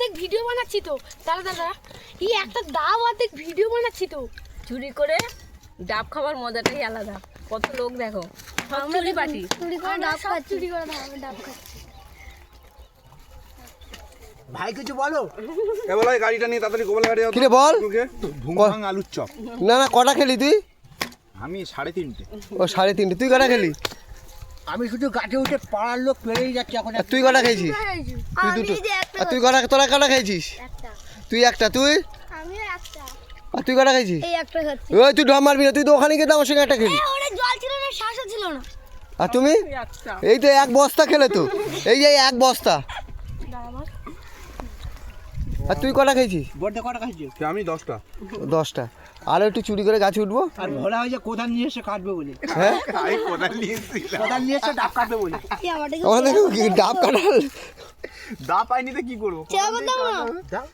অনেক ভিডিও বানাচ্ছি তো। দাদা এই একটা ডাব অর্ধেক ভিডিও বানাচ্ছি তো। চুরি করে ডাব খাবার মজাটাই আলাদা। কত লোক দেখো, সব চুরি পাটি। চুরি করে ডাব খাচ্ছি, চুরি করে ডাব খাচ্ছি। ভাই কিছু বলো। এ বলো এই গাড়িটা নিয়ে তাড়াতাড়ি গোপাল গাড়ি কিরে বল। ভুংভাং আলুর চপ। না না কটা খেলি তুই? আমি 3:30। ও 3:30। তুই কটা খেলি? আমি শুধু গাছে উঠে পাড়ার লোক পেরেই যাচ্ছে এখন। আর তুই কটা খেয়েছিস? তুই দুটো। আর তুই কটা, তোরা কটা খেয়েছিস? তুই একটা। তুই? আমিও একটা। আর তুই কটা খেয়েছিস? এই একটা খাচ্ছি। ওই তুই ঢম মারবি না, তুই তো ওখানে গিয়ে তো আমার সঙ্গে একটা খেলি। ওরে জল ছিল না, শ্বাসও ছিল না। আর তুমি? এই তো এক বস্তা খেলে তো, এই যে এক বস্তা। আর তুই কটা খেয়েছিস? বড়টা কটা খাইছিস? আমি 10টা। 10টা। আরও একটু চুরি করে গাছে উঠবো। আর ভোলা হয়েছে কোদাল নিয়ে এসে কাটবে বলে। হ্যাঁ আমি কোদাল নিয়েছি। কোদাল নিয়ে এসে ডাব কাটবে বলে। কি আমারটা আমাদের ডাব কাটাল। দা পাইনি তো কি করবো? চেয়া করতাম না। দাও।